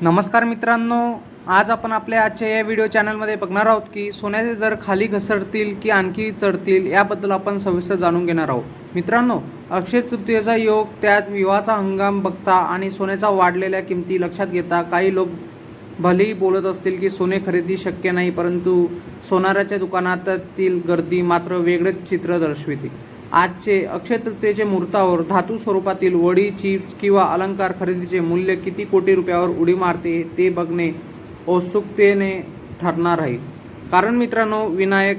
नमस्कार मित्रांनो, आज आपण आपल्या आजच्या या व्हिडिओ चॅनलमध्ये बघणार आहोत की सोन्याचे दर खाली घसरतील की आणखी चढतील याबद्दल आपण सविस्तर जाणून घेणार आहोत। मित्रांनो, अक्षय तृतीयेचा योग, त्यात विवाहाचा हंगाम बघता आणि सोन्याच्या वाढलेल्या किमती लक्षात घेता काही लोक भलेही बोलत असतील की सोने खरेदी शक्य नाही, परंतु सोनाराच्या दुकानातील गर्दी मात्र वेगळेच चित्र दर्शविते। आजचे अक्षय तृतीयेचे मुहूर्तावर धातू स्वरूपातील वडी, चिप्स किंवा अलंकार खरेदीचे मूल्य किती कोटी रुपयावर उडी मारते ते बघणे उत्सुकतेने ठरणार आहे। कारण मित्रांनो, विनायक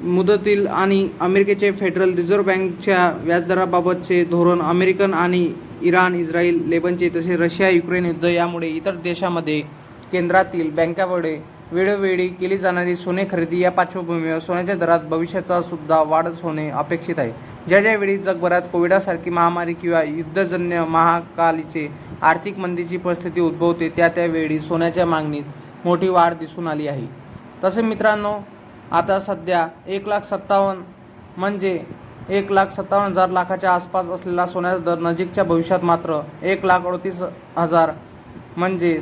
मुदतील आणि अमेरिकेचे फेडरल रिझर्व्ह बँकच्या व्याजदराबाबतचे धोरण, अमेरिकन आणि इराण, इस्रायल, लेबनचे तसेच रशिया युक्रेन युद्ध यामुळे इतर देशांमध्ये केंद्रातील बँकांकडे वेळोवेळी केली जाणारी सोने खरेदी या पार्श्वभूमीवर सोन्याच्या दरात भविष्याचा सुद्धा वाढच होणे अपेक्षित आहे। ज्यावेळी जगभरात कोविडसारखी महामारी किंवा युद्धजन्य महाकालीचे आर्थिक मंदीची परिस्थिती उद्भवते, त्यावेळी सोन्याच्या मागणीत मोठी वाढ दिसून आली आहे। तसे मित्रांनो, आता सध्या 1,57,000 म्हणजे 1,57,000 लाखाच्या आसपास असलेला सोन्याचा दर नजीकच्या भविष्यात मात्र 1,38,000 म्हणजे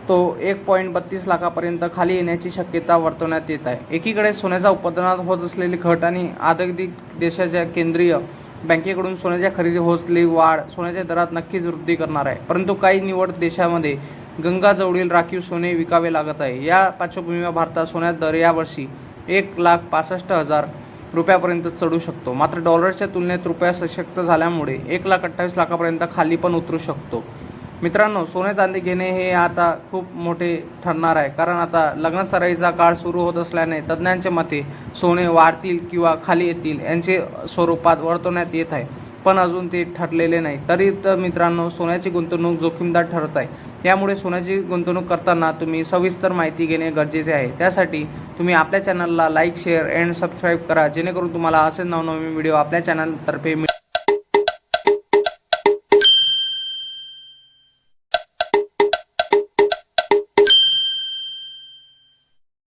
तो 1.32 लाखापर्यंत खाली येण्याची शक्यता वर्तवण्यात येत आहे। एकीकडे सोन्याच्या उत्पादनात होत असलेली घट आणि अधिक देशाच्या केंद्रीय बँकेकडून सोन्याच्या खरेदी होत असलेली वाढ सोन्याच्या दरात नक्कीच वृद्धी करणार आहे, परंतु काही निवडक देशांमध्ये गंगाजवळील राखीव सोने विकावे लागत आहे। या पार्श्वभूमीवर भारतात सोन्याचा दर यावर्षी 1,65,000 रुपयापर्यंत चढू शकतो, मात्र डॉलरच्या तुलनेत रुपया सशक्त झाल्यामुळे 1,28,000 लाखापर्यंत खाली पण उतरू शकतो। मित्रांनो, सोने चांदी घेणे हे आता खूप मोठे ठरणार आहे, कारण आता लग्नसराईचा काळ सुरू होत असल्याने तज्ज्ञांच्या मते सोने वाढतील किंवा खाली येतील यांचे स्वरूपात वर्तवण्यात येत आहे, पण अजून ते ठरलेले नाही। तरी तर मित्रांनो, सोन्याची गुंतवणूक जोखीमदार ठरत आहे, त्यामुळे सोन्याची गुंतवणूक करताना तुम्ही सविस्तर माहिती घेणे गरजेचे आहे। त्यासाठी तुम्ही आपल्या चॅनलला लाईक, शेअर अँड सबस्क्राईब करा, जेणेकरून तुम्हाला असे नवनवीन व्हिडिओ आपल्या चॅनलतर्फे